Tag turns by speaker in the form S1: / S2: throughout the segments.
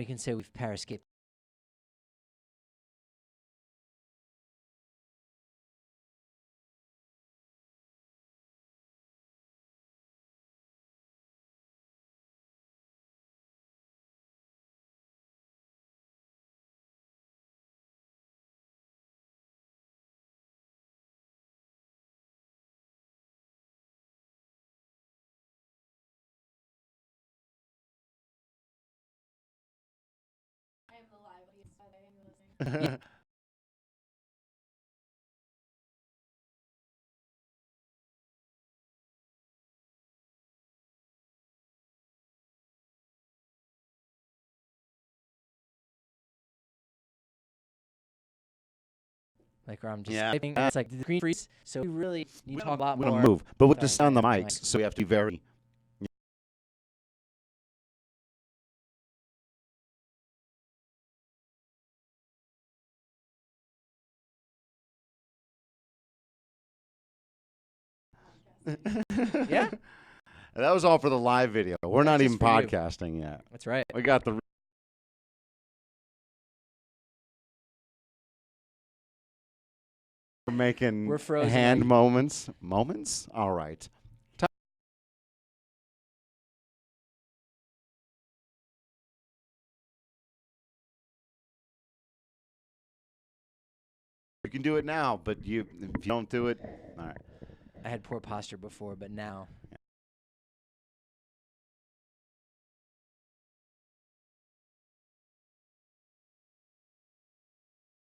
S1: we can say we've periscaped. Like, where I'm just typing, and it's like the green freeze. So we really need to talk a lot more.
S2: We're going to move, but with the sound on the mics, so we have to be very...
S1: Yeah.
S2: That was all for the live video. We're not even podcasting yet.
S1: That's right.
S2: We got the... We're making hand moments. Moments? All right. You can do it now, but if you don't do it, all right.
S1: I had poor posture before, but now.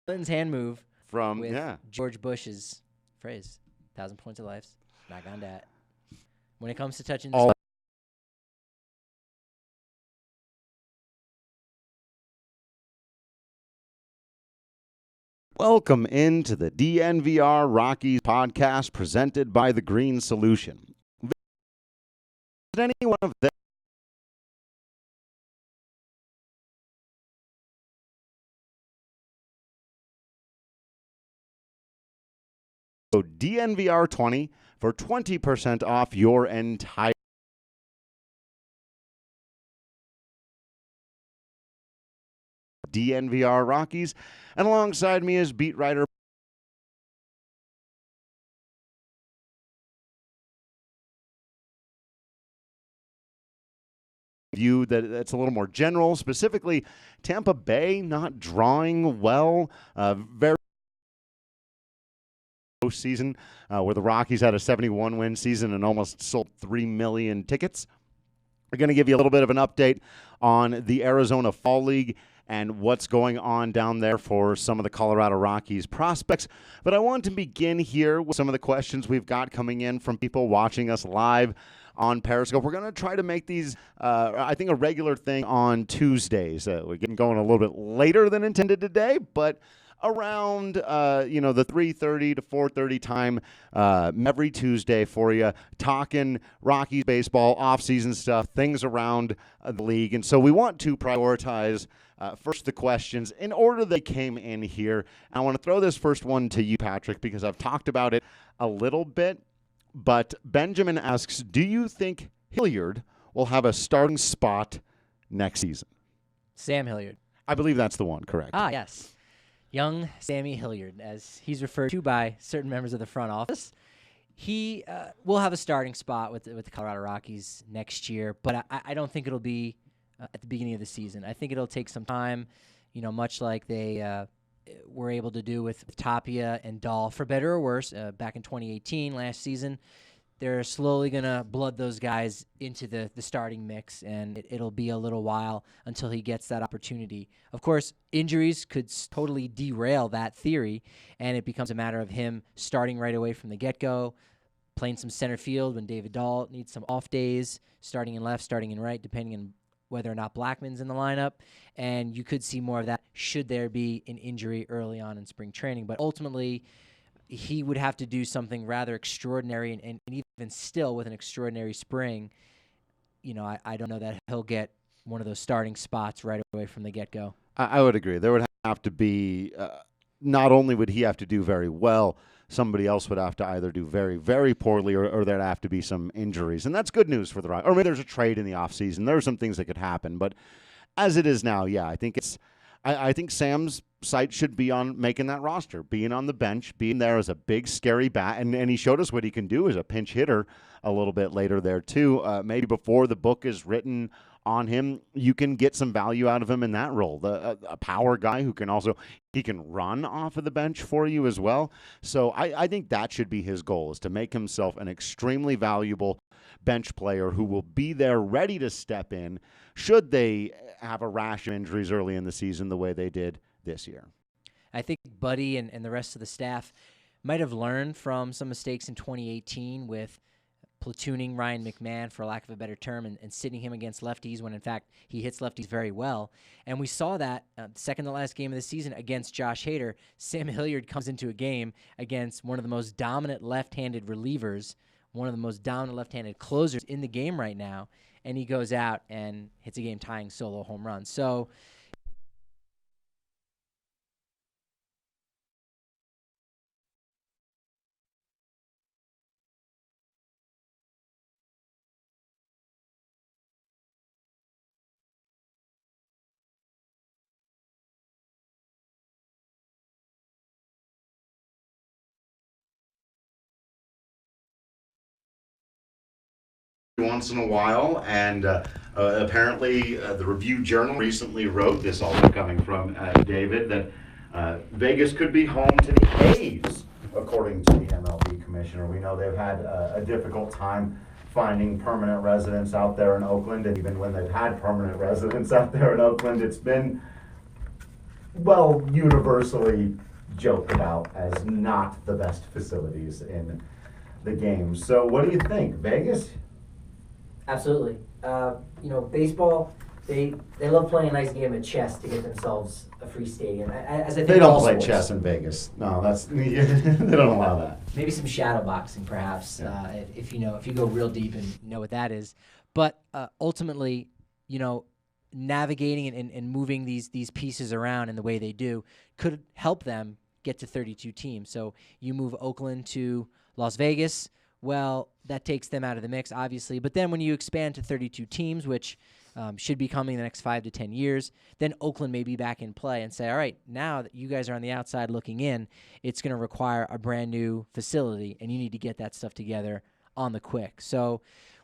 S1: Clinton's hand move
S2: from
S1: George Bush's phrase, 1,000 points of life, not gone that. When it comes to touching the
S2: Welcome into the DNVR Rockies podcast presented by The Green Solution. Visit any one of them. So DNVR 20 for 20% off your entire DNVR Rockies, and alongside me is beat writer view that's a little more general, specifically Tampa Bay not drawing well, very season where the Rockies had a 71-win season and almost sold 3 million tickets. We're going to give you a little bit of an update on the Arizona Fall League and what's going on down there for some of the Colorado Rockies prospects. But I want to begin here with some of the questions we've got coming in from people watching us live on Periscope. We're going to try to make these, I think, a regular thing on Tuesdays. We're getting going a little bit later than intended today, but around, the 3:30 to 4:30 time every Tuesday for you, talking Rockies baseball, off-season stuff, things around the league. And so we want to prioritize first the questions in order they came in here. I want to throw this first one to you, Patrick, because I've talked about it a little bit. But Benjamin asks, do you think Hilliard will have a starting spot next season?
S1: Sam Hilliard.
S2: I believe that's the one, correct?
S1: Ah, yes. Young Sammy Hilliard, as he's referred to by certain members of the front office. He will have a starting spot with the Colorado Rockies next year, but I don't think it'll be at the beginning of the season. I think it'll take some time, much like they were able to do with Tapia and Dahl, for better or worse, back in 2018, last season. They're slowly going to blood those guys into the starting mix, and it'll be a little while until he gets that opportunity. Of course, injuries could totally derail that theory, and it becomes a matter of him starting right away from the get-go, playing some center field when David Dahl needs some off days, starting in left, starting in right, depending on whether or not Blackman's in the lineup. And you could see more of that should there be an injury early on in spring training. But ultimately, he would have to do something rather extraordinary, and even still with an extraordinary spring, I don't know that he'll get one of those starting spots right away from the get-go.
S2: I would agree. There would have to be, not only would he have to do very well, somebody else would have to either do very, very poorly or there'd have to be some injuries. And that's good news for the Rockies. Or maybe there's a trade in the offseason. There are some things that could happen. But as it is now, yeah, I think I think Sam's sight should be on making that roster, being on the bench, being there as a big, scary bat. And he showed us what he can do as a pinch hitter a little bit later there, too. Maybe before the book is written on him, you can get some value out of him in that role. A power guy who can also, he can run off of the bench for you as well. So I think that should be his goal, is to make himself an extremely valuable bench player who will be there ready to step in should they have a rash of injuries early in the season the way they did this year.
S1: I think Buddy and the rest of the staff might have learned from some mistakes in 2018 with platooning Ryan McMahon, for lack of a better term, and sitting him against lefties when, in fact, he hits lefties very well. And we saw that second to last game of the season against Josh Hader. Sam Hilliard comes into a game against one of the most dominant left-handed relievers, one of the most dominant left-handed closers in the game right now, and he goes out and hits a game-tying solo home run. So
S2: once in a while, and apparently the Review Journal recently wrote, this also coming from David, that Vegas could be home to the A's, according to the MLB commissioner. We know they've had a difficult time finding permanent residents out there in Oakland, and even when they've had permanent residents out there in Oakland, it's been, well, universally joked about as not the best facilities in the game. So what do you think, Vegas?
S3: Absolutely. Baseball, they love playing a nice game of chess to get themselves a free stadium. As I think
S2: They don't
S3: all
S2: play
S3: sports.
S2: chess in Vegas. No, that's they don't allow that.
S1: maybe some shadow boxing, perhaps,
S2: Yeah.
S1: if you go real deep and know what that is. But ultimately, navigating and moving these pieces around in the way they do could help them get to 32 teams. So you move Oakland to Las Vegas. Well, that takes them out of the mix, obviously. But then when you expand to 32 teams, which should be coming in the next 5 to 10 years, then Oakland may be back in play and say, all right, now that you guys are on the outside looking in, it's going to require a brand new facility, and you need to get that stuff together on the quick. So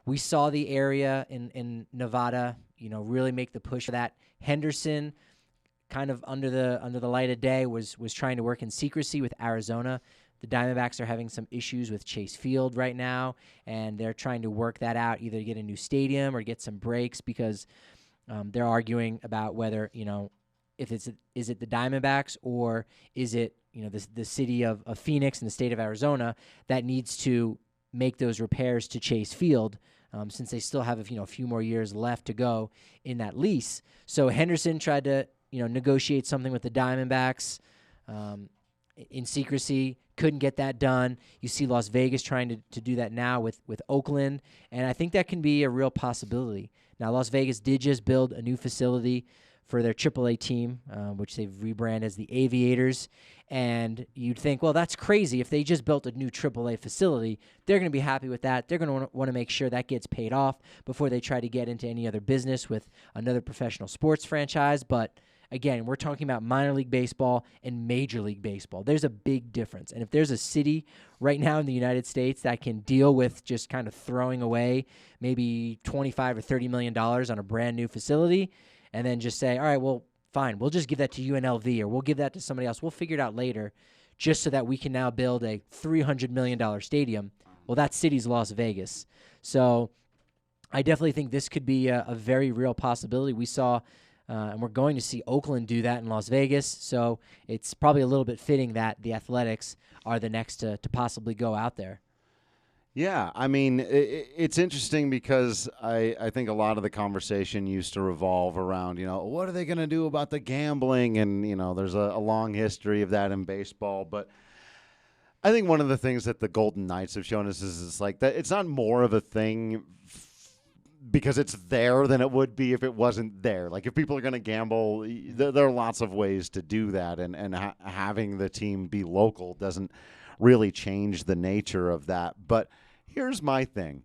S1: we saw the area in Nevada, really make the push for that. Henderson, kind of under the light of day, was trying to work in secrecy with Arizona. The Diamondbacks are having some issues with Chase Field right now, and they're trying to work that out, either to get a new stadium or get some breaks, because they're arguing about whether, if is it the Diamondbacks or is it, the city of Phoenix and the state of Arizona that needs to make those repairs to Chase Field, since they still have a few more years left to go in that lease. So Henderson tried to negotiate something with the Diamondbacks in secrecy. Couldn't get that done. You see Las Vegas trying to do that now with Oakland, and I think that can be a real possibility. Now, Las Vegas did just build a new facility for their AAA team, which they've rebranded as the Aviators, and you'd think, well, that's crazy. If they just built a new AAA facility, they're going to be happy with that. They're going to want to make sure that gets paid off before they try to get into any other business with another professional sports franchise, but again, we're talking about minor league baseball and Major League Baseball. There's a big difference. And if there's a city right now in the United States that can deal with just kind of throwing away maybe $25 or $30 million on a brand new facility and then just say, all right, well, fine, we'll just give that to UNLV or we'll give that to somebody else. We'll figure it out later just so that we can now build a $300 million stadium. Well, that city's Las Vegas. So I definitely think this could be a very real possibility. We saw and we're going to see Oakland do that in Las Vegas, so it's probably a little bit fitting that the Athletics are the next to possibly go out there.
S2: Yeah, I mean, it's interesting because I think a lot of the conversation used to revolve around, what are they going to do about the gambling? And, there's a long history of that in baseball. But I think one of the things that the Golden Knights have shown us is it's like that it's not more of a thing because it's there than it would be if it wasn't there. Like, if people are going to gamble, there are lots of ways to do that, and having the team be local doesn't really change the nature of that. But here's my thing.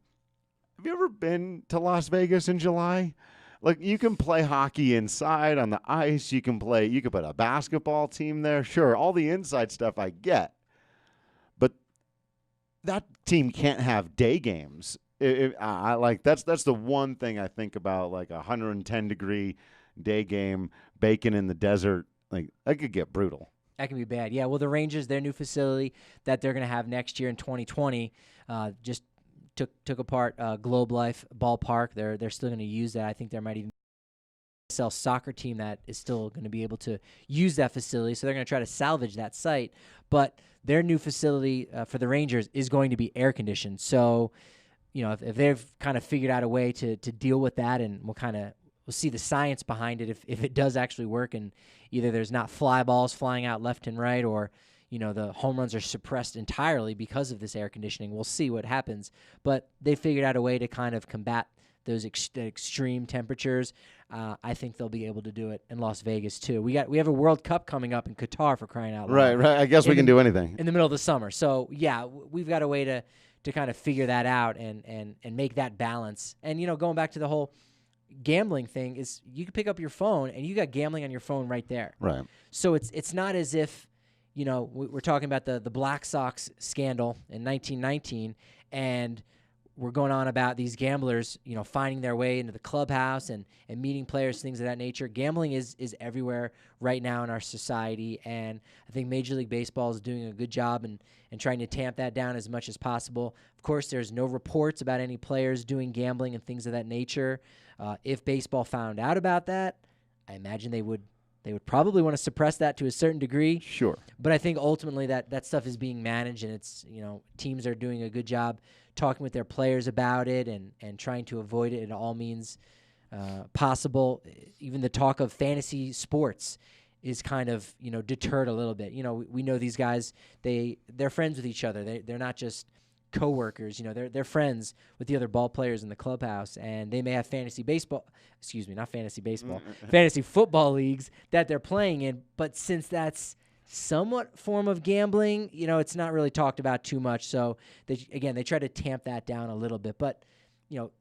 S2: Have you ever been to Las Vegas in July? Look, you can play hockey inside on the ice. You can put a basketball team there. Sure, all the inside stuff I get. But that team can't have day games. That's the one thing I think about, like 110-degree day game, bacon in the desert. Like, that could get brutal.
S1: That can be bad. Yeah, well, the Rangers, their new facility that they're going to have next year in 2020, just took apart Globe Life Ballpark. They're still going to use that. I think there might even be a soccer team that is still going to be able to use that facility. So they're going to try to salvage that site. But their new facility for the Rangers is going to be air conditioned. So, if they've kind of figured out a way to deal with that, and we'll see the science behind it if it does actually work, and either there's not fly balls flying out left and right, or the home runs are suppressed entirely because of this air conditioning. We'll see what happens. But they figured out a way to kind of combat those extreme temperatures. I think they'll be able to do it in Las Vegas too. We have a World Cup coming up in Qatar, for crying out loud.
S2: Right. I guess we can do anything
S1: in the middle of the summer. So yeah, we've got a way to kind of figure that out and make that balance. And going back to the whole gambling thing, is you can pick up your phone and you got gambling on your phone right there.
S2: Right.
S1: So it's not as if we're talking about the Black Sox scandal in 1919, and we're going on about these gamblers, finding their way into the clubhouse and meeting players, things of that nature. Gambling is everywhere right now in our society, and I think Major League Baseball is doing a good job and trying to tamp that down as much as possible. Of course, there's no reports about any players doing gambling and things of that nature. If baseball found out about that, I imagine they would probably want to suppress that to a certain degree.
S2: Sure.
S1: But I think ultimately that stuff is being managed, and it's, teams are doing a good job talking with their players about it and trying to avoid it in all means possible. Even the talk of fantasy sports is kind of, deterred a little bit. We know these guys, they're friends with each other. They're not just coworkers, they're friends with the other ball players in the clubhouse, and they may have fantasy football leagues that they're playing in. But since that's somewhat form of gambling, it's not really talked about too much. So they try to tamp that down a little bit. But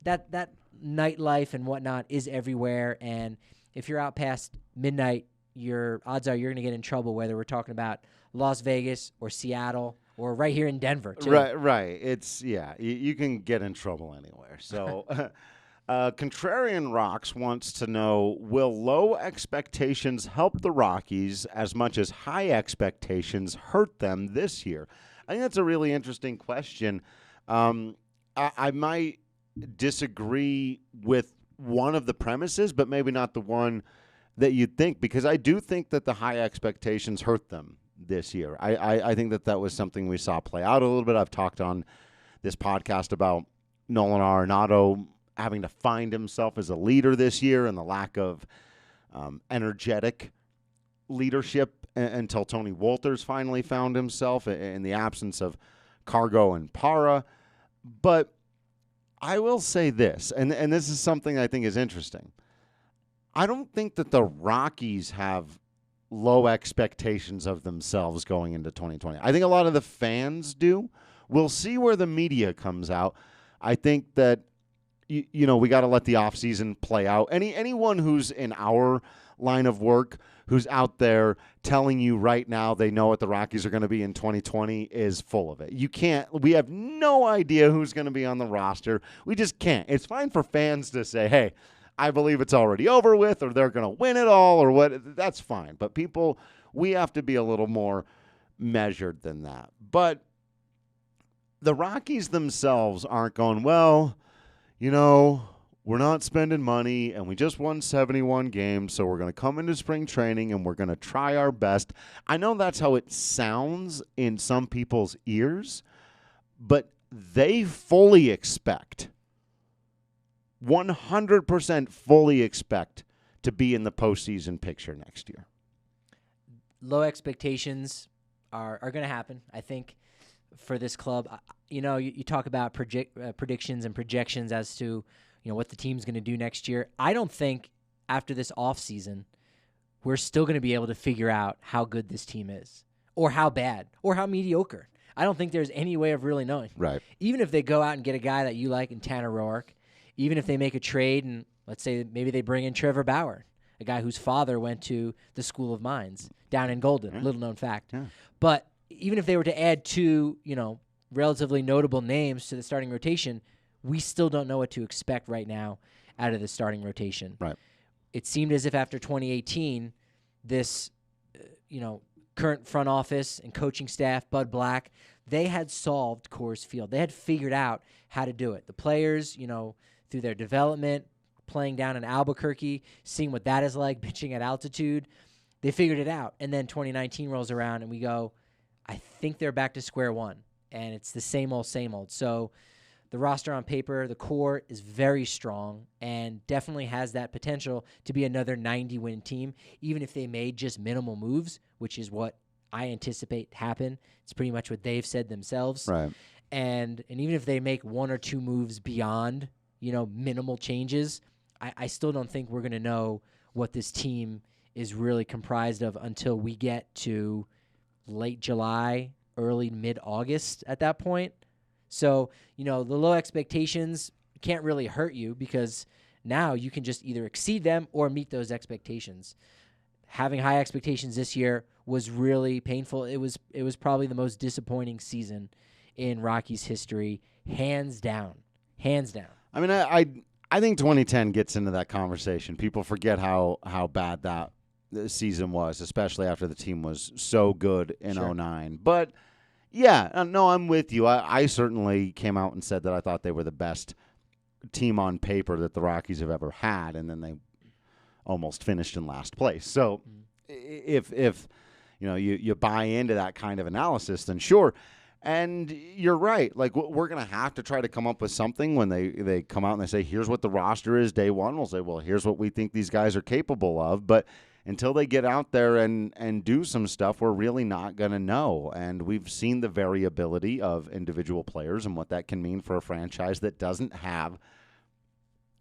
S1: that nightlife and whatnot is everywhere, and if you're out past midnight, your odds are you're going to get in trouble, whether we're talking about Las Vegas or Seattle or right here in Denver too.
S2: Right. It's you can get in trouble anywhere. So Contrarian Rocks wants to know, will low expectations help the Rockies as much as high expectations hurt them this year? I think that's a really interesting question. I might disagree with one of the premises, but maybe not the one that you'd think, because I do think that the high expectations hurt them this year. I think that was something we saw play out a little bit. I've talked on this podcast about Nolan Arenado having to find himself as a leader this year and the lack of energetic leadership until Tony Wolters finally found himself in the absence of Cargo and Para. But I will say this, and this is something I think is interesting. I don't think that the Rockies have low expectations of themselves going into 2020. I think a lot of the fans do. We'll see where the media comes out. I think that we got to let the offseason play out. Anyone who's in our line of work, who's out there telling you right now they know what the Rockies are going to be in 2020 is full of it. We have no idea who's going to be on the roster. We just can't. It's fine for fans to say, hey, I believe it's already over with, or they're going to win it all, or what. That's fine. But people, we have to be a little more measured than that. But the Rockies themselves aren't going, well, we're not spending money, and we just won 71 games, so we're going to come into spring training, and we're going to try our best. I know that's how it sounds in some people's ears, but they fully expect, 100% fully expect to be in the postseason picture next year.
S1: Low expectations are going to happen, I think, for this club. You talk about predictions and projections as to what the team's going to do next year. I don't think after this offseason we're still going to be able to figure out how good this team is, or how bad, or how mediocre. I don't think there's any way of really knowing.
S2: Right.
S1: Even if they go out and get a guy that you like in Tanner Roark, even if they make a trade and let's say maybe they bring in Trevor Bauer, a guy whose father went to the School of Mines down in Golden, little known fact.
S2: Yeah.
S1: But even if they were to add two, relatively notable names to the starting rotation, we still don't know what to expect right now out of the starting rotation.
S2: Right.
S1: It seemed as if after 2018, this, current front office and coaching staff, Bud Black, they had solved Coors Field. They had figured out how to do it. The players, through their development, playing down in Albuquerque, seeing what that is like, pitching at altitude, they figured it out. And then 2019 rolls around and we go, I think they're back to square one. And it's the same old, same old. So the roster on paper, the core is very strong and definitely has that potential to be another 90-win team, even if they made just minimal moves, which is what I anticipate happen. It's pretty much what they've said themselves.
S2: Right.
S1: And even if they make one or two moves beyond, minimal changes, I still don't think we're going to know what this team is really comprised of until we get to late July, early mid-August at that point. So, the low expectations can't really hurt you because now you can just either exceed them or meet those expectations. Having high expectations this year was really painful. It was probably the most disappointing season in Rockies history, hands down. Hands down.
S2: I mean, I think 2010 gets into that conversation. People forget how bad that season was, especially after the team was so good in
S1: Sure.
S2: 2009. But yeah, no, I'm with you. I certainly came out and said that I thought they were the best team on paper that the Rockies have ever had, and then they almost finished in last place. So if you buy into that kind of analysis, then sure. And you're right. Like, we're going to have to try to come up with something when they come out and they say, here's what the roster is day one. We'll say, well, here's what we think these guys are capable of. But until they get out there and do some stuff, we're really not going to know. And we've seen the variability of individual players and what that can mean for a franchise that doesn't have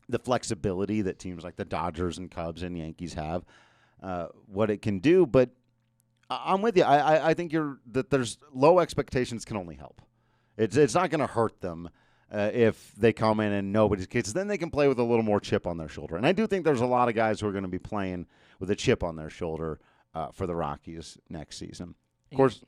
S2: the flexibility that teams like the Dodgers and Cubs and Yankees have, what it can do. But I'm with you. I think that there's low expectations can only help. It's not going to hurt them if they come in and nobody's kids. Then they can play with a little more chip on their shoulder. And I do think there's a lot of guys who are going to be playing with a chip on their shoulder for the Rockies next season. Of course.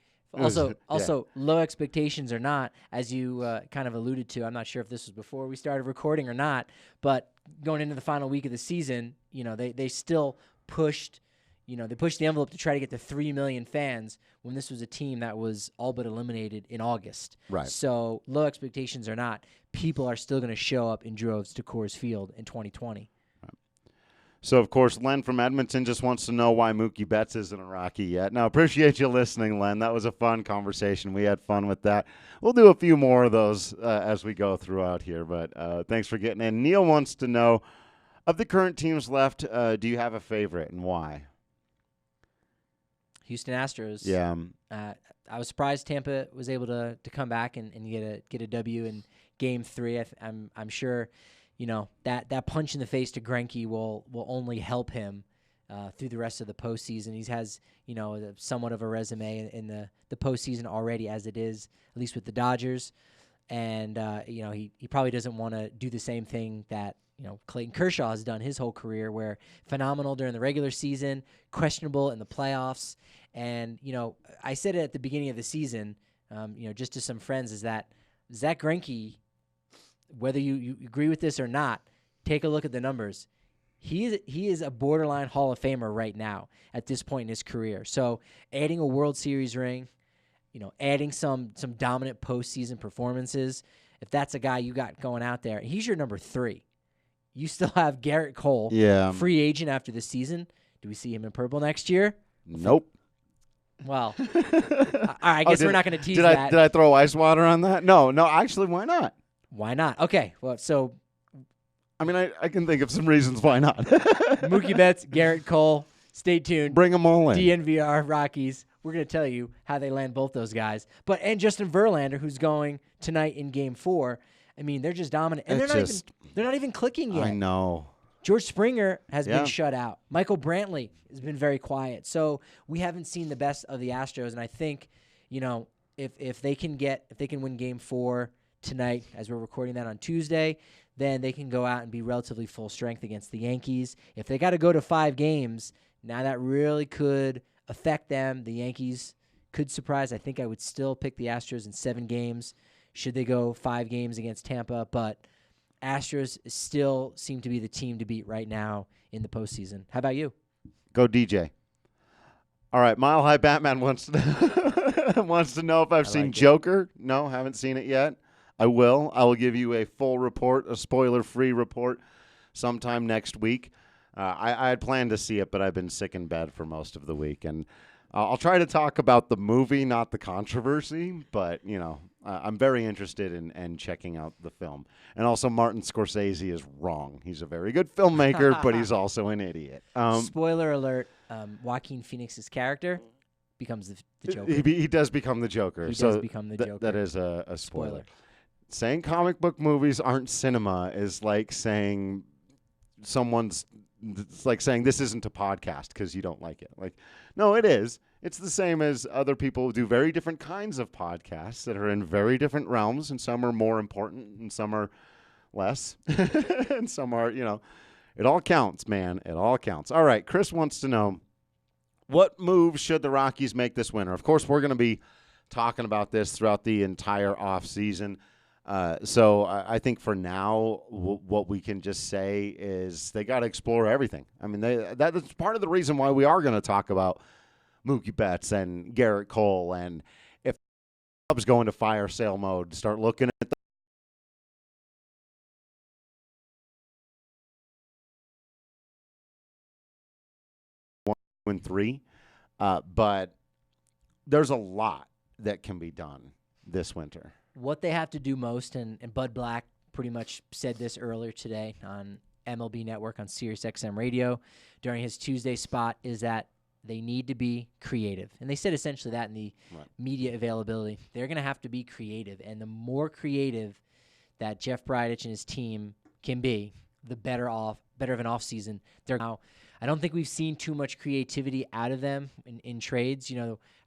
S1: Also, low expectations or not, as you kind of alluded to, I'm not sure if this was before we started recording or not, but going into the final week of the season, they still pushed. They pushed the envelope to try to get to 3 million fans when this was a team that was all but eliminated in August.
S2: Right.
S1: So low expectations or not, people are still going to show up in droves to Coors Field in 2020.
S2: So, of course, Len from Edmonton just wants to know why Mookie Betts isn't a Rocky yet. Now, appreciate you listening, Len. That was a fun conversation. We had fun with that. We'll do a few more of those as we go throughout here, but thanks for getting in. Neil wants to know, of the current teams left, do you have a favorite and why?
S1: Houston Astros.
S2: Yeah.
S1: I was surprised Tampa was able to come back and get a W in Game 3. I'm sure, that punch in the face to Greinke will only help him through the rest of the postseason. He has somewhat of a resume in the postseason already as it is, at least with the Dodgers, and he probably doesn't want to do the same thing that Clayton Kershaw has done his whole career, where phenomenal during the regular season, questionable in the playoffs. And, I said it at the beginning of the season, just to some friends, is that Zach Greinke, whether you agree with this or not, take a look at the numbers. He is a borderline Hall of Famer right now at this point in his career. So adding a World Series ring, adding some dominant postseason performances, if that's a guy you got going out there, he's your number 3. You still have Garrett Cole, free agent after the season. Do we see him in purple next year?
S2: Nope.
S1: Well, I guess we're not going to tease that.
S2: Did I throw ice water on that? No, actually, why not?
S1: Why not? Okay, well, so.
S2: I mean, I can think of some reasons why not.
S1: Mookie Betts, Garrett Cole, stay tuned.
S2: Bring them all in.
S1: DNVR, Rockies. We're going to tell you how they land both those guys. And Justin Verlander, who's going tonight in Game 4. I mean, they're just dominant. And they're not even clicking yet.
S2: I know.
S1: George Springer has been shut out. Michael Brantley has been very quiet. So we haven't seen the best of the Astros. And I think, if they can win Game 4 tonight, as we're recording that on Tuesday, then they can go out and be relatively full strength against the Yankees. If they got to go to 5 games, now that really could affect them. The Yankees could surprise. I think I would still pick the Astros in 7 games should they go 5 games against Tampa, but Astros still seem to be the team to beat right now in the postseason. How about you?
S2: Go DJ. All right, Mile High Batman wants to know if I've seen Joker. No, haven't seen it yet. I will. I will give you a full report, a spoiler-free report, sometime next week. I had planned to see it, but I've been sick in bed for most of the week, and I'll try to talk about the movie, not the controversy. But I'm very interested in checking out the film. And also, Martin Scorsese is wrong. He's a very good filmmaker, but he's also an idiot.
S1: Spoiler alert: Joaquin Phoenix's character becomes the Joker.
S2: He does become the Joker.
S1: He does become the Joker.
S2: That is a spoiler. Saying comic book movies aren't cinema is like saying it's like saying this isn't a podcast because you don't like it. Like, no, it is. It's the same as other people who do very different kinds of podcasts that are in very different realms, and some are more important and some are less. And some are, it all counts, man. It all counts. All right, Chris wants to know, what moves should the Rockies make this winter? Of course, we're going to be talking about this throughout the entire offseason. So I think for now, what we can just say is they got to explore everything. I mean, that's part of the reason why we are going to talk about Mookie Betts and Garrett Cole. And if the club's going to fire sale mode, start looking at the 1-3. But there's a lot that can be done this winter.
S1: What they have to do most, and Bud Black pretty much said this earlier today on MLB Network on SiriusXM Radio during his Tuesday spot, is that they need to be creative. And they said essentially that in the media availability. They're going to have to be creative. And the more creative that Jeff Bridich and his team can be, the better of an offseason they're now. I don't think we've seen too much creativity out of them in trades.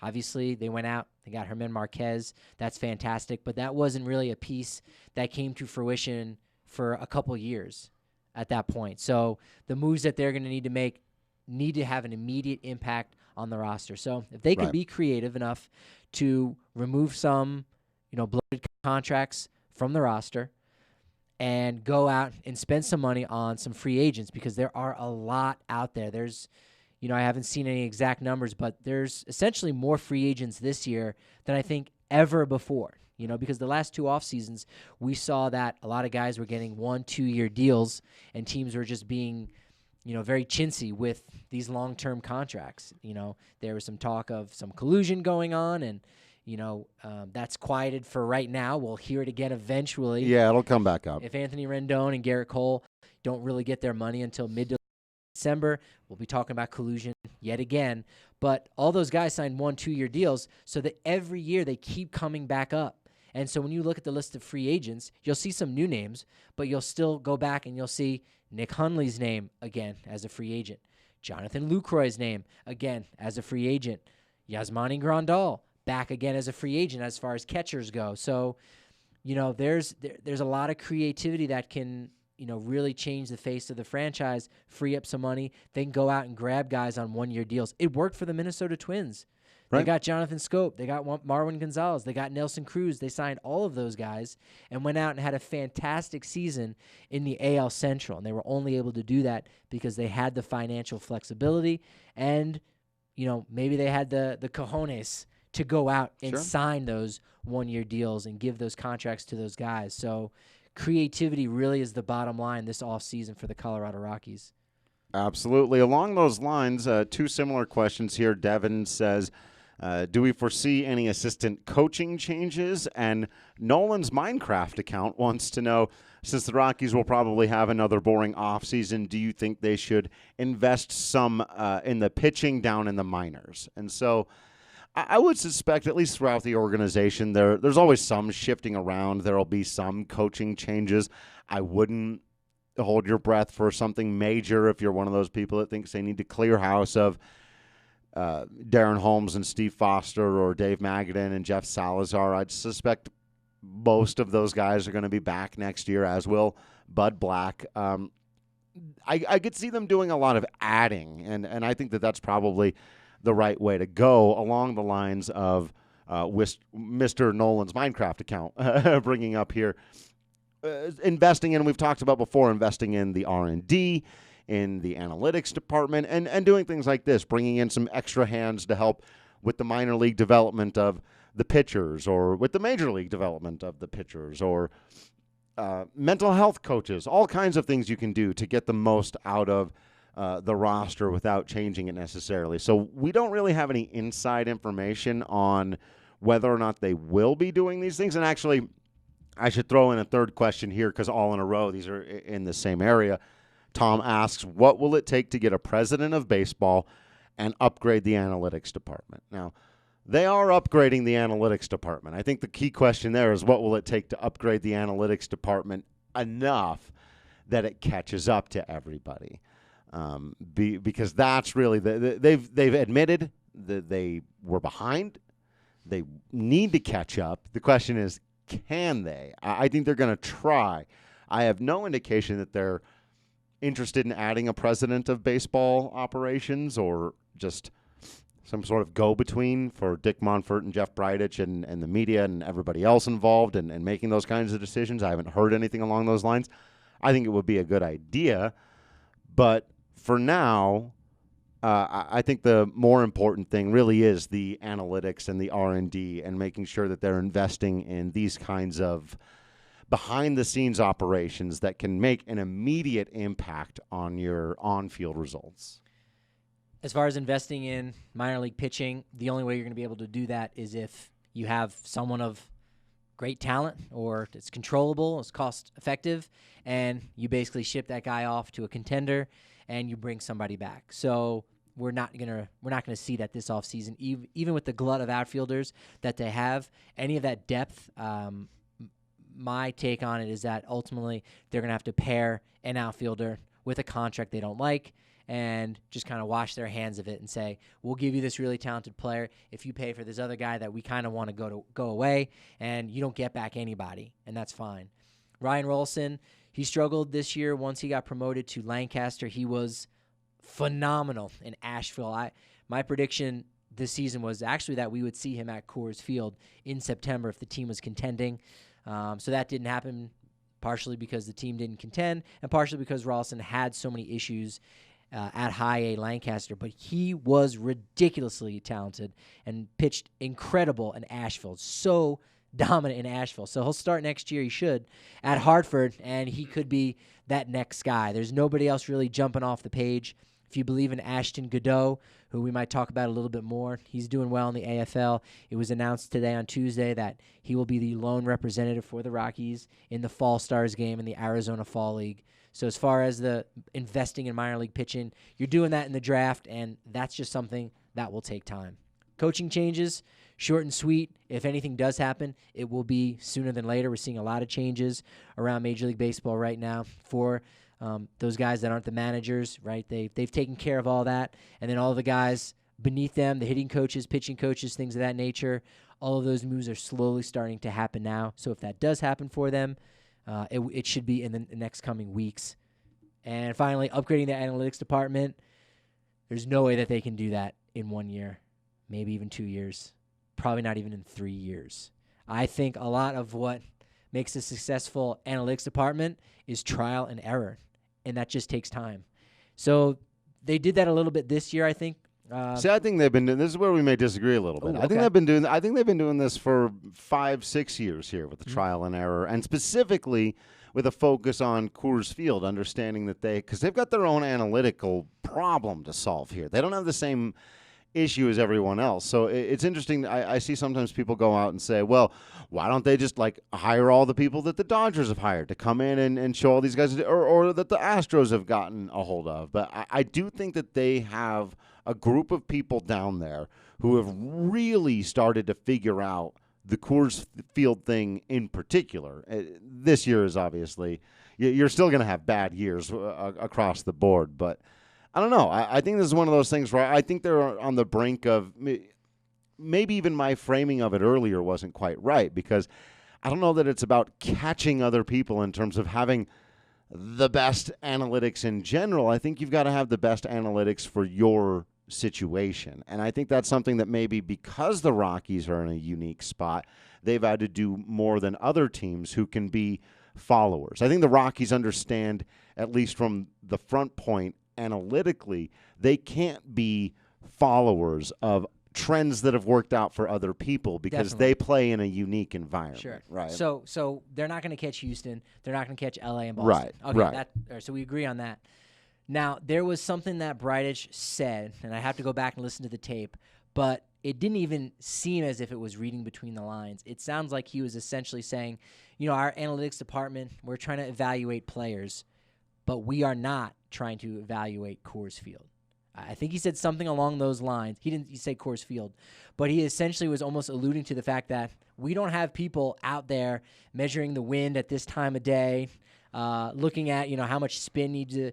S1: Obviously they went out, they got Germán Marquez. That's fantastic, but that wasn't really a piece that came to fruition for a couple years at that point. So the moves that they're going to need to make need to have an immediate impact on the roster. So if they can be creative enough to remove some, bloated contracts from the roster, and go out and spend some money on some free agents, because there are a lot out there. There's, I haven't seen any exact numbers, but there's essentially more free agents this year than I think ever before, because the last 2 off seasons, we saw that a lot of guys were getting 1-2 year deals, and teams were just being, very chintzy with these long-term contracts. There was some talk of some collusion going on, and that's quieted for right now. We'll hear it again eventually.
S2: Yeah, it'll come back up.
S1: If Anthony Rendon and Garrett Cole don't really get their money until mid-December, we'll be talking about collusion yet again. But all those guys signed 1-2 year deals, so that every year they keep coming back up. And so when you look at the list of free agents, you'll see some new names, but you'll still go back and you'll see Nick Hundley's name again as a free agent, Jonathan Lucroy's name again as a free agent, Yasmani Grandal back again as a free agent as far as catchers go. So, there's a lot of creativity that can, really change the face of the franchise, free up some money, then go out and grab guys on 1-year deals. It worked for the Minnesota Twins. Right. They got Jonathan Scope. They got Marwin Gonzalez. They got Nelson Cruz. They signed all of those guys and went out and had a fantastic season in the AL Central. And they were only able to do that because they had the financial flexibility and, maybe they had the cojones to go out and sign those 1-year deals and give those contracts to those guys. So creativity really is the bottom line this offseason for the Colorado Rockies.
S2: Absolutely. Along those lines, 2 similar questions here. Devin says, do we foresee any assistant coaching changes? And Nolan's Minecraft account wants to know, since the Rockies will probably have another boring offseason, do you think they should invest some in the pitching down in the minors? And so I would suspect, at least throughout the organization, there's always some shifting around. There will be some coaching changes. I wouldn't hold your breath for something major if you're one of those people that thinks they need to clear house of Darren Holmes and Steve Foster or Dave Magadan and Jeff Salazar. I'd suspect most of those guys are going to be back next year, as will Bud Black. I could see them doing a lot of adding, and I think that that's probably the right way to go, along the lines of Mr. Nolan's Minecraft account bringing up here. Investing in, we've talked about before, investing in the R&D, in the analytics department, and doing things like this, bringing in some extra hands to help with the minor league development of the pitchers, or with the major league development of the pitchers, or mental health coaches, all kinds of things you can do to get the most out of the roster without changing it necessarily. So we don't really have any inside information on whether or not they will be doing these things. And actually, I should throw in a third question here, because all in a row, these are in the same area. Tom asks, what will it take to get a president of baseball and upgrade the analytics department? Now, they are upgrading the analytics department. I think the key question there is, what will it take to upgrade the analytics department enough that it catches up to everybody? Because that's really they've admitted that they were behind. They need to catch up. The question is, can they? I think they're going to try. I have no indication that they're interested in adding a president of baseball operations, or just some sort of go-between for Dick Monfort and Jeff Bridich and the media and everybody else involved and making those kinds of decisions. I haven't heard anything along those lines. I think it would be a good idea, but for now, I think the more important thing really is the analytics and the R&D, and making sure that they're investing in these kinds of behind-the-scenes operations that can make an immediate impact on your on-field results.
S1: As far as investing in minor league pitching, the only way you're going to be able to do that is if you have someone of great talent, or it's controllable, it's cost-effective, and you basically ship that guy off to a contender and you bring somebody back. So we're not gonna see that this offseason, even with the glut of outfielders that they have, any of that depth. My take on it is that ultimately they're gonna have to pair an outfielder with a contract they don't like, and just kind of wash their hands of it and say, we'll give you this really talented player if you pay for this other guy that we kind of want to go away, and you don't get back anybody, and that's fine. Ryan Rolson, he struggled this year. Once he got promoted to Lancaster, he was phenomenal in Asheville. My prediction this season was actually that we would see him at Coors Field in September if the team was contending. So that didn't happen, partially because the team didn't contend, and partially because Rolson had so many issues at High A Lancaster, but he was ridiculously talented and pitched incredible in Asheville. So dominant in Asheville. So he'll start next year, he should, at Hartford, and he could be that next guy. There's nobody else really jumping off the page. If you believe in Ashton Godot, who we might talk about a little bit more, he's doing well in the AFL. It was announced today on Tuesday that he will be the lone representative for the Rockies in the Fall Stars game in the Arizona Fall League. So as far as the investing in minor league pitching, you're doing that in the draft, and that's just something that will take time. Coaching changes, short and sweet. If anything does happen, it will be sooner than later. We're seeing a lot of changes around Major League Baseball right now for those guys that aren't the managers, right? They've taken care of all that, and then all the guys beneath them, the hitting coaches, pitching coaches, things of that nature, all of those moves are slowly starting to happen now. So if that does happen for them, it should be in the next coming weeks. And finally, upgrading the analytics department. There's no way that they can do that in 1 year, maybe even 2 years, probably not even in 3 years. I think a lot of what makes a successful analytics department is trial and error, and that just takes time. So they did that a little bit this year, I think.
S2: See, I think they've been doing this is where we may disagree a little bit.
S1: Ooh,
S2: I think they've been doing this for 5-6 years here with the trial and error, and specifically with a focus on Coors Field, understanding that because they've got their own analytical problem to solve here. They don't have the same issue as everyone else. So it's interesting. I see sometimes people go out and say, well, why don't they just hire all the people that the Dodgers have hired to come in and show all these guys, or that the Astros have gotten a hold of? But I do think that they have a group of people down there who have really started to figure out the Coors Field thing in particular. This year is obviously, you're still going to have bad years across the board, but I don't know. I think this is one of those things where I think they're on the brink of, maybe even my framing of it earlier wasn't quite right, because I don't know that it's about catching other people in terms of having the best analytics in general. I think you've got to have the best analytics for your situation. And I think that's something that maybe because the Rockies are in a unique spot, they've had to do more than other teams who can be followers. I think the Rockies understand, at least from the front point analytically, they can't be followers of trends that have worked out for other people because
S1: Definitely.
S2: they play in a unique environment.
S1: Sure.
S2: Right.
S1: So they're not going to catch Houston. They're not going to catch LA and Boston.
S2: Right,
S1: Okay.
S2: right.
S1: All right, so we agree on that. Now, there was something that Bridich said, and I have to go back and listen to the tape, but it didn't even seem as if it was reading between the lines. It sounds like he was essentially saying, our analytics department, we're trying to evaluate players, but we are not trying to evaluate Coors Field. I think he said something along those lines. He didn't say Coors Field, but he essentially was almost alluding to the fact that we don't have people out there measuring the wind at this time of day, looking at how much spin needs to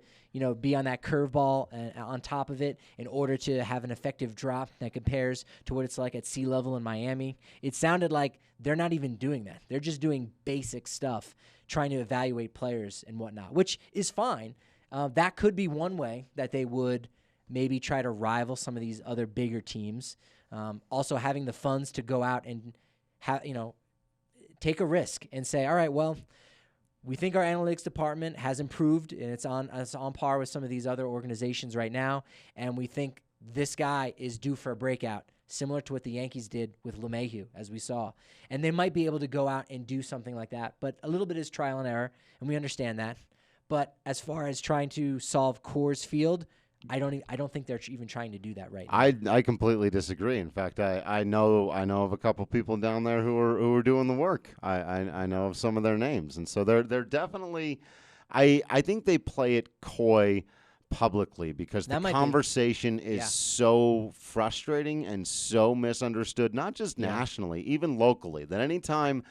S1: be on that curveball and on top of it in order to have an effective drop that compares to what it's like at sea level in Miami. It sounded like they're not even doing that. They're just doing basic stuff, trying to evaluate players and whatnot, which is fine. That could be one way that they would maybe try to rival some of these other bigger teams. Also having the funds to go out and take a risk and say, all right, well, we think our analytics department has improved and it's on par with some of these other organizations right now, and we think this guy is due for a breakout, similar to what the Yankees did with LeMahieu, as we saw. And they might be able to go out and do something like that, but a little bit is trial and error, and we understand that. But as far as trying to solve Coors Field, I don't think they're even trying to do that right now.
S2: I completely disagree. In fact, I know of a couple people down there who are doing the work. I know of some of their names, and so they're definitely. I think they play it coy publicly because the conversation is so frustrating and so misunderstood, not just nationally, even locally. That anytime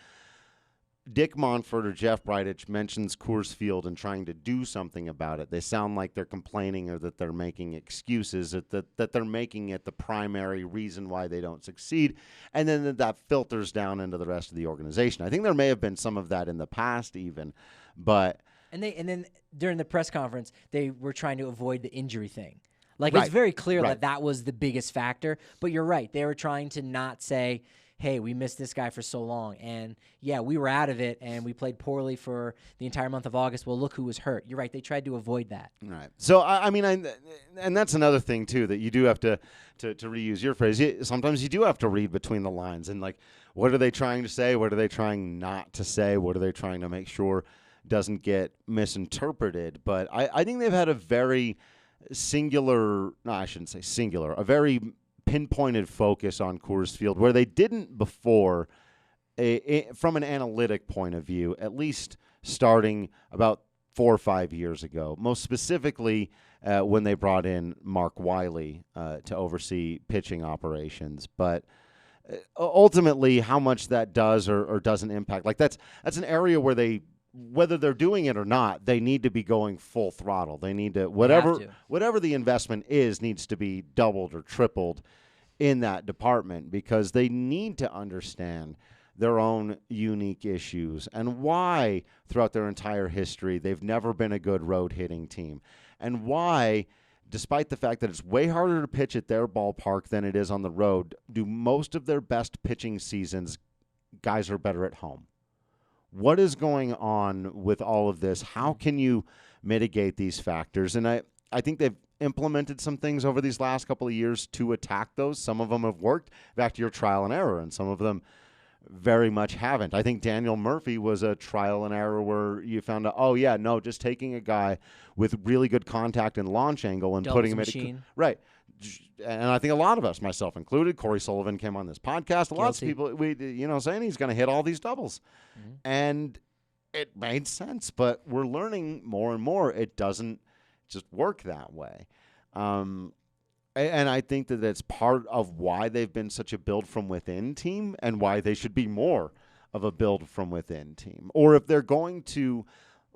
S2: Dick Monfort or Jeff Bridich mentions Coors Field and trying to do something about it, they sound like they're complaining or that they're making excuses, that they're making it the primary reason why they don't succeed, and then that filters down into the rest of the organization. I think there may have been some of that in the past even, but... And
S1: then during the press conference, they were trying to avoid the injury thing. Like,
S2: right.
S1: It's very clear
S2: right.
S1: that was the biggest factor, but you're right. They were trying to not say, hey, we missed this guy for so long. And, yeah, we were out of it, and we played poorly for the entire month of August. Well, look who was hurt. You're right. They tried to avoid that.
S2: Right. So, and that's another thing, too, that you do have to reuse your phrase. Sometimes you do have to read between the lines. And, like, what are they trying to say? What are they trying not to say? What are they trying to make sure doesn't get misinterpreted? But I think they've had a very a very pinpointed focus on Coors Field, where they didn't before, from an analytic point of view, at least starting about 4 or 5 years ago, most specifically when they brought in Mark Wiley to oversee pitching operations. But ultimately, how much that does or doesn't impact, like that's an area where whether they're doing it or not, they need to be going full throttle. They need to whatever the investment is needs to be doubled or tripled in that department, because they need to understand their own unique issues and why throughout their entire history they've never been a good road hitting team, and why, despite the fact that it's way harder to pitch at their ballpark than it is on the road, do most of their best pitching seasons guys are better at home. What is going on with all of this? How can you mitigate these factors? And I think they've implemented some things over these last couple of years to attack those. Some of them have worked, back to your trial and error, and some of them very much haven't. I think Daniel Murphy was a trial and error where you found out, just taking a guy with really good contact and launch angle and putting him
S1: machine.
S2: Right. And I think a lot of us, myself included, Corey Sullivan came on this podcast. Lots of people, saying he's going to hit all these doubles. Mm-hmm. And it made sense, but we're learning more and more it doesn't just work that way. And I think that that's part of why they've been such a build from within team and why they should be more of a build from within team. Or if they're going to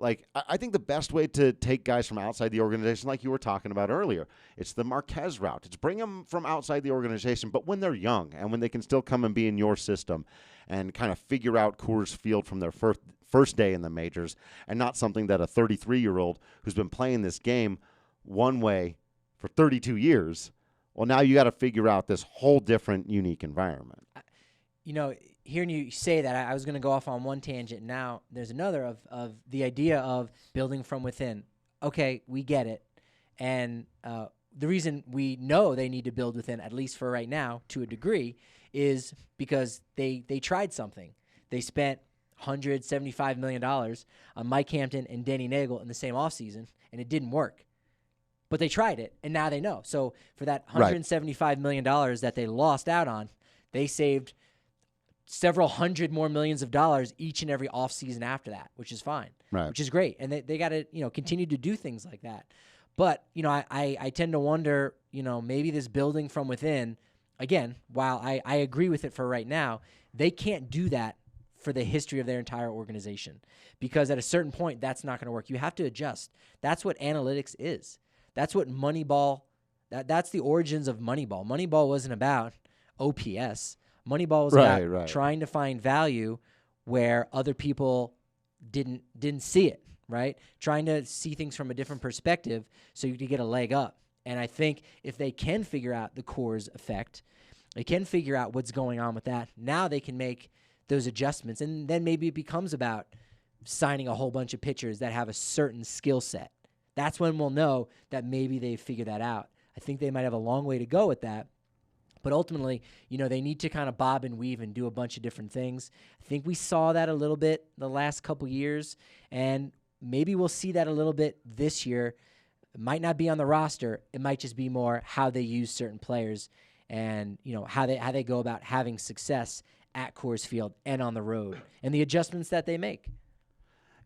S2: like, I think the best way to take guys from outside the organization, like you were talking about earlier, it's the Marquez route. It's bring them from outside the organization, but when they're young and when they can still come and be in your system and kind of figure out Coors Field from their first day in the majors, and not something that a 33-year-old who's been playing this game one way for 32 years, well, now you got to figure out this whole different, unique environment.
S1: You know, hearing you say that, I was going to go off on one tangent. Now there's another of the idea of building from within. Okay, we get it. And the reason we know they need to build within, at least for right now, to a degree, is because they tried something. They spent $175 million on Mike Hampton and Danny Nagel in the same offseason, and it didn't work. But they tried it, and now they know. So for that $175 million that they lost out on, they saved several hundred more millions of dollars each and every offseason after that, which is fine, which is great. And they got to, continue to do things like that. But, I tend to wonder, maybe this building from within, again, while I agree with it for right now, they can't do that for the history of their entire organization, because at a certain point, that's not going to work. You have to adjust. That's what analytics is. That's what Moneyball, that's the origins of Moneyball. Moneyball wasn't about OPS. Moneyball was about trying to find value where other people didn't see it, right? Trying to see things from a different perspective so you could get a leg up. And I think if they can figure out the Coors effect, they can figure out what's going on with that, now they can make those adjustments. And then maybe it becomes about signing a whole bunch of pitchers that have a certain skill set. That's when we'll know that maybe they've figured that out. I think they might have a long way to go with that. But ultimately, they need to kind of bob and weave and do a bunch of different things. I think we saw that a little bit the last couple years, and maybe we'll see that a little bit this year. It might not be on the roster. It might just be more how they use certain players and, how they go about having success at Coors Field and on the road, and the adjustments that they make.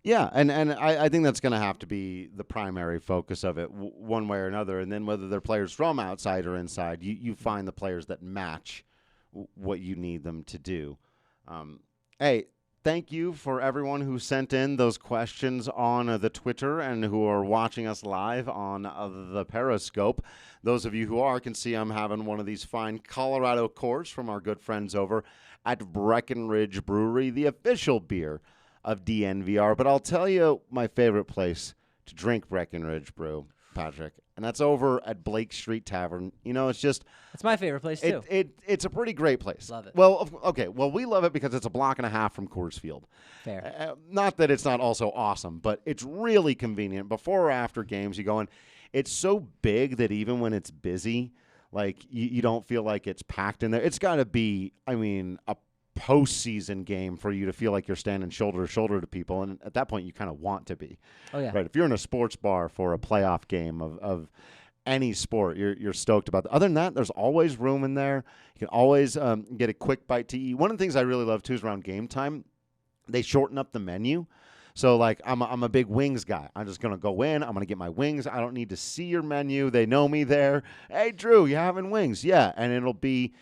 S2: Yeah, and I think that's going to have to be the primary focus of it one way or another. And then whether they're players from outside or inside, you find the players that match what you need them to do. Hey, thank you for everyone who sent in those questions on the Twitter and who are watching us live on the Periscope. Those of you who are can see I'm having one of these fine Colorado Coors from our good friends over at Breckenridge Brewery, the official beer of DNVR. But I'll tell you my favorite place to drink Breckenridge Brew, Patrick, and that's over at Blake Street Tavern. It's just...
S1: It's my favorite place, too.
S2: It's a pretty great place.
S1: Love it.
S2: Well, okay. Well, we love it because it's a block and a half from Coors Field.
S1: Fair.
S2: Not that it's not also awesome, but it's really convenient. Before or after games, you go in. It's so big that even when it's busy, like, you don't feel like it's packed in there. It's got to be, a postseason game for you to feel like you're standing shoulder to shoulder to people, and at that point you kind of want to be.
S1: Oh yeah.
S2: Right. If you're in a sports bar for a playoff game of any sport, you're stoked about that. Other than that, there's always room in there. You can always get a quick bite to eat. One of the things I really love too is around game time, they shorten up the menu. So, like, I'm a big wings guy. I'm just going to go in. I'm going to get my wings. I don't need to see your menu. They know me there. Hey, Drew, you having wings? Yeah. And it'll be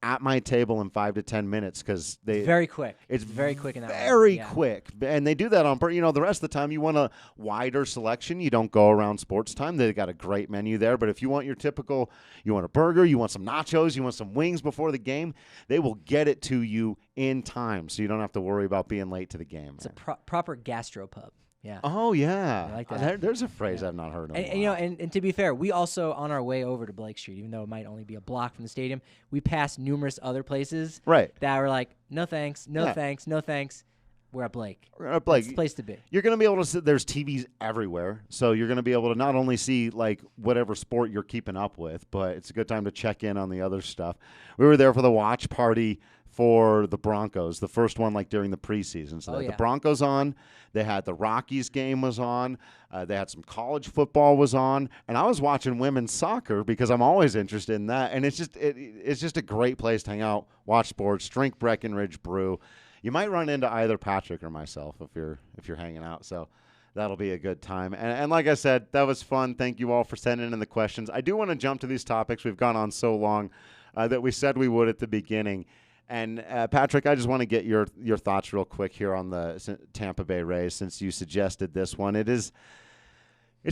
S2: at my table in 5 to 10 minutes because they
S1: very quick.
S2: It's
S1: very quick in that
S2: very quick, and they do that on. The rest of the time you want a wider selection. You don't go around sports time. They got a great menu there, but if you want your typical, you want a burger, you want some nachos, you want some wings before the game, they will get it to you in time, so you don't have to worry about being late to the game.
S1: It's a proper gastropub. Yeah.
S2: Oh, yeah.
S1: I like that.
S2: There's a phrase I've not heard of.
S1: And to be fair, we also, on our way over to Blake Street, even though it might only be a block from the stadium, we passed numerous other places that were like, no thanks, no thanks, no thanks. We're at Blake. It's the place to be.
S2: You're going to be able to see, there's TVs everywhere, so you're going to be able to not only see, like, whatever sport you're keeping up with, but it's a good time to check in on the other stuff. We were there for the watch party for the Broncos, the first one like during the preseason. So they had the Broncos on, they had the Rockies game was on, they had some college football was on, and I was watching women's soccer because I'm always interested in that. And it's just a great place to hang out, watch sports, drink Breckenridge Brew. You might run into either Patrick or myself if you're hanging out. So that'll be a good time. And like I said, that was fun. Thank you all for sending in the questions. I do want to jump to these topics. We've gone on so long that we said we would at the beginning. And Patrick, I just want to get your thoughts real quick here on the Tampa Bay Rays, since you suggested this one. It's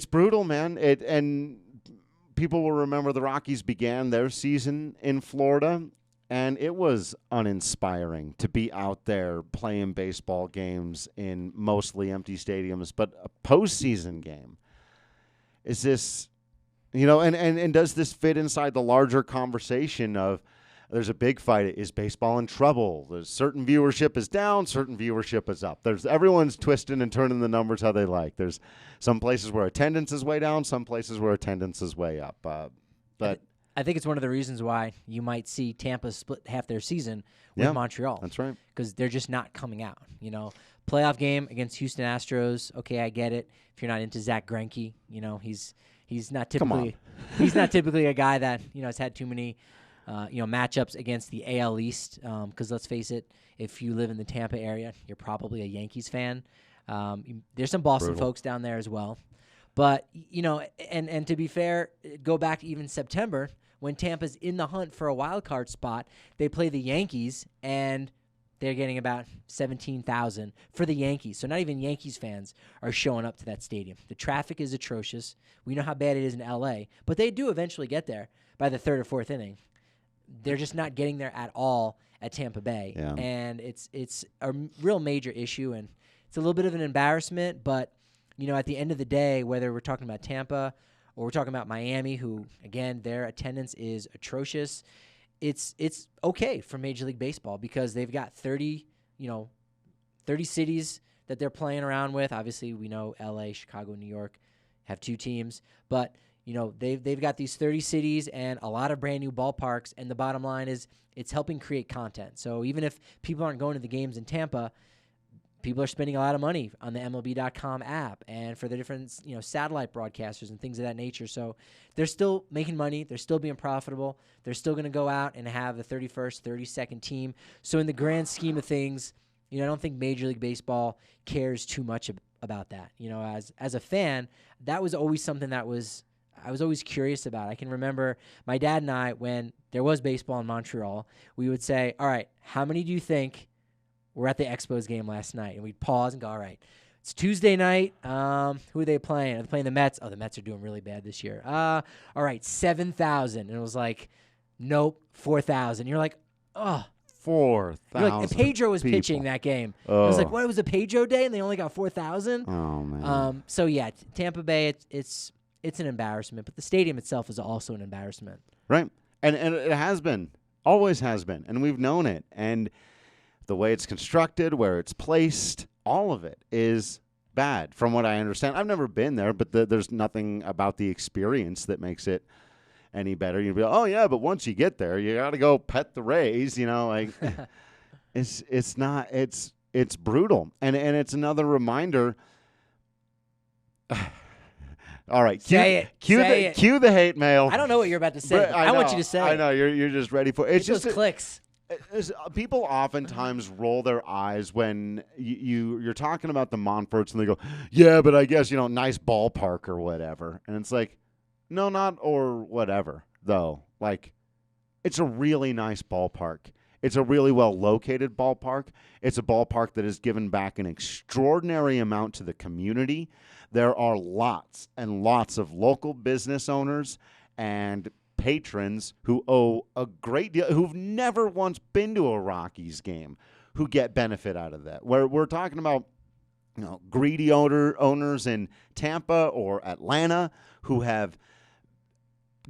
S2: brutal, man. And people will remember the Rockies began their season in Florida, and it was uninspiring to be out there playing baseball games in mostly empty stadiums. But a postseason game, is this, and does this fit inside the larger conversation of there's a big fight? Is baseball in trouble? There's certain viewership is down, certain viewership is up. Everyone's twisting and turning the numbers how they like. There's some places where attendance is way down, some places where attendance is way up. But
S1: I think it's one of the reasons why you might see Tampa split half their season with Montreal.
S2: That's right.
S1: Because they're just not coming out. Playoff game against Houston Astros. Okay, I get it. If you're not into Zach Greinke, he's not typically a guy that has had too many matchups against the AL East. Because let's face it, if you live in the Tampa area, you're probably a Yankees fan. There's some Boston folks down there as well. But, and to be fair, go back to even September when Tampa's in the hunt for a wild card spot. They play the Yankees, and they're getting about 17,000 for the Yankees. So not even Yankees fans are showing up to that stadium. The traffic is atrocious. We know how bad it is in L.A., but they do eventually get there by the third or fourth inning. They're just not getting there at all at Tampa Bay.
S2: Yeah.
S1: And it's a real major issue, and it's a little bit of an embarrassment, but at the end of the day, whether we're talking about Tampa or we're talking about Miami, who, again, their attendance is atrocious, it's okay for Major League Baseball because they've got 30 cities that they're playing around with. Obviously, we know L.A., Chicago, New York have two teams, but they've got these 30 cities and a lot of brand new ballparks, and the bottom line is it's helping create content. So even if people aren't going to the games in Tampa, people are spending a lot of money on the MLB.com app and for the different, satellite broadcasters and things of that nature. So they're still making money. They're still being profitable. They're still going to go out and have the 31st, 32nd team. So in the grand scheme of things, I don't think Major League Baseball cares too much about that. As a fan, that was always something I was always curious about. I can remember my dad and I, when there was baseball in Montreal, we would say, all right, how many do you think were at the Expos game last night? And we'd pause and go, all right, it's Tuesday night. Who are they playing? Are they playing the Mets? Oh, the Mets are doing really bad this year. All right, 7,000. And it was like, nope, 4,000. You're like, oh.
S2: 4,000.
S1: Like, and Pedro was pitching that game.
S2: Oh.
S1: I was like, what, it was a Pedro day and they only got 4,000?
S2: Oh, man.
S1: So, yeah, Tampa Bay, it's an embarrassment. But the stadium itself is also an embarrassment.
S2: Right. And it has been. Always has been. And we've known it. And the way it's constructed, where it's placed, all of it is bad from what I understand. I've never been there, but there's nothing about the experience that makes it any better. You'd be like, oh, yeah, but once you get there, you got to go pet the Rays, it's brutal. And it's another reminder. All right, cue the hate mail.
S1: I don't know what you're about to say. I want you to say it.
S2: I know you're just ready for it. It's
S1: just
S2: those
S1: clicks.
S2: People oftentimes roll their eyes when you're talking about the Montforts and they go, yeah, but I guess, nice ballpark or whatever. And it's like, no, not or whatever, though. Like, it's a really nice ballpark. It's a really well-located ballpark. It's a ballpark that has given back an extraordinary amount to the community. There are lots and lots of local business owners and patrons who owe a great deal, who've never once been to a Rockies game, who get benefit out of that. Where we're talking about, greedy owners in Tampa or Atlanta who have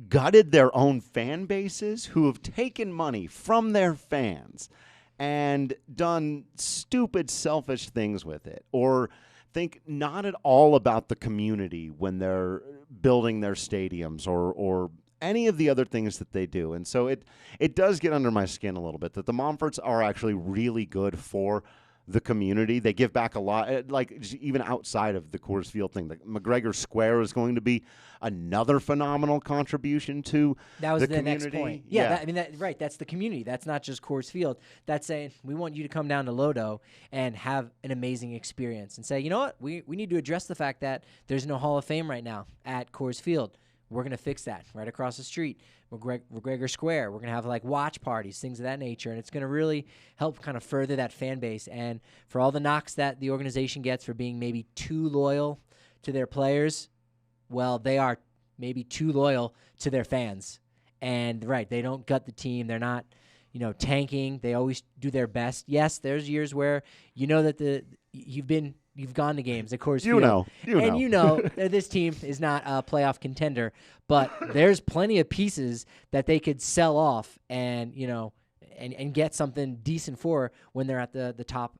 S2: gutted their own fan bases, who have taken money from their fans and done stupid, selfish things with it, or think not at all about the community when they're building their stadiums or any of the other things that they do. And so it does get under my skin a little bit that the Montforts are actually really good for the community. They give back a lot, like even outside of the Coors Field thing. The McGregor Square is going to be another phenomenal contribution to
S1: that was
S2: the
S1: next
S2: community.
S1: point. Yeah, right. That's the community. That's not just Coors Field. That's saying we want you to come down to Lodo and have an amazing experience and say, you know what, we need to address the fact that there's no Hall of Fame right now at Coors Field. we're going to fix that right across the street, McGregor Square. We're going to have like watch parties, things of that nature, and it's going to really help kind of further that fan base. And for all the knocks that the organization gets for being maybe too loyal to their players, well, they are maybe too loyal to their fans. And right, they don't gut the team. They're not, tanking. They always do their best. Yes, there's years where that you've gone to games, of course.
S2: You know
S1: that this team is not a playoff contender, but there's plenty of pieces that they could sell off and and get something decent for when they're at the top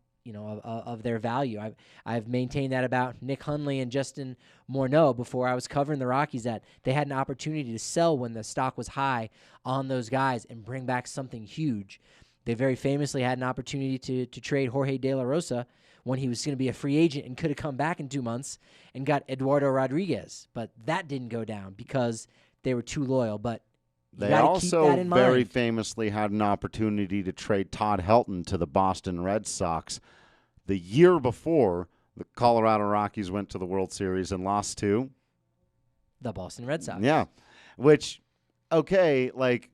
S1: of their value. I've maintained that about Nick Hundley and Justin Morneau before I was covering the Rockies, that they had an opportunity to sell when the stock was high on those guys and bring back something huge. They very famously had an opportunity to trade Jorge De La Rosa when he was going to be a free agent and could have come back in 2 months and got Eduardo Rodriguez. But that didn't go down because they were too loyal. But
S2: they also very famously had an opportunity to trade Todd Helton to the Boston Red Sox the year before the Colorado Rockies went to the World Series and lost to
S1: the Boston Red Sox.
S2: Yeah, which, okay, like,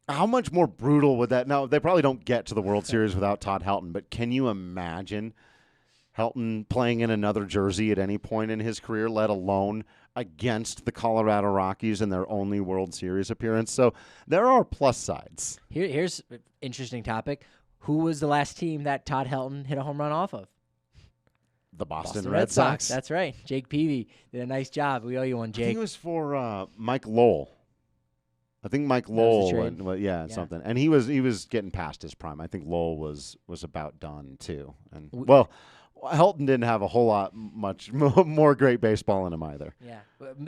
S2: how much more brutal would that? No, they probably don't get to the World Series without Todd Helton, but can you imagine Helton playing in another jersey at any point in his career, let alone against the Colorado Rockies in their only World Series appearance? So there are plus sides.
S1: Here's an interesting topic. Who was the last team that Todd Helton hit a home run off of?
S2: The Boston Red Sox.
S1: That's right. Jake Peavy did a nice job. We owe you one, Jake.
S2: I think it was for Mike Lowell. I think Mike Lowell, something. And he was getting past his prime. I think Lowell was about done too. And Helton didn't have a whole lot much more great baseball in him either.
S1: Yeah,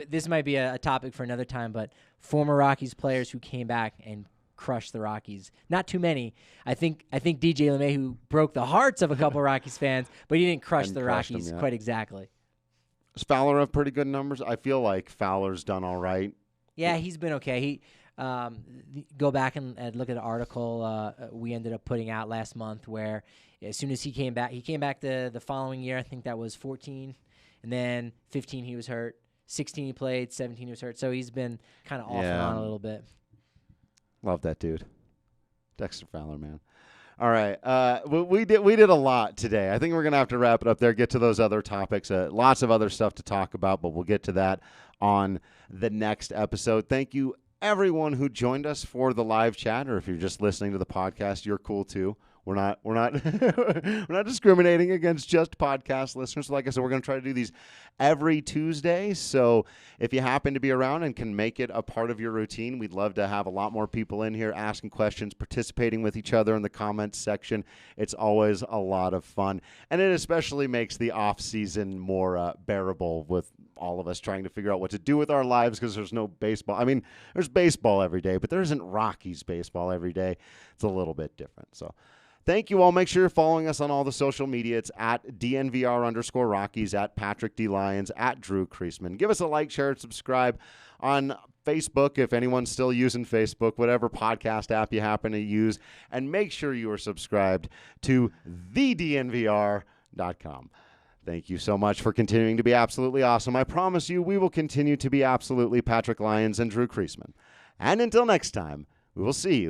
S1: this might be a topic for another time. But former Rockies players who came back and crushed the Rockies, not too many. I think DJ LeMahieu broke the hearts of a couple Rockies fans, but he didn't crush the Rockies quite exactly.
S2: Does Fowler have pretty good numbers? I feel like Fowler's done all right.
S1: Yeah, he's been okay. He go back and look at the article we ended up putting out last month where as soon as he came back the following year. I think that was 14, and then 15 he was hurt, 16 he played, 17 he was hurt. So he's been kind of off and on a little bit.
S2: Love that dude. Dexter Fowler, man. All right. We did a lot today. I think we're going to have to wrap it up there, get to those other topics. Lots of other stuff to talk about, but we'll get to that on the next episode. Thank you, everyone who joined us for the live chat, or if you're just listening to the podcast, you're cool too. We're not we're not discriminating against just podcast listeners. Like I said, we're going to try to do these every Tuesday. So if you happen to be around and can make it a part of your routine, we'd love to have a lot more people in here asking questions, participating with each other in the comments section. It's always a lot of fun, and it especially makes the off season more bearable with all of us trying to figure out what to do with our lives because there's no baseball. I mean, there's baseball every day, but there isn't Rockies baseball every day. It's a little bit different. So thank you all. Make sure you're following us on all the social media. It's at DNVR_Rockies, at Patrick D. Lyons, at Drew Kreisman. Give us a like, share, and subscribe on Facebook if anyone's still using Facebook, whatever podcast app you happen to use. And make sure you are subscribed to thednvr.com. Thank you so much for continuing to be absolutely awesome. I promise you we will continue to be absolutely Patrick Lyons and Drew Kreisman. And until next time, we will see you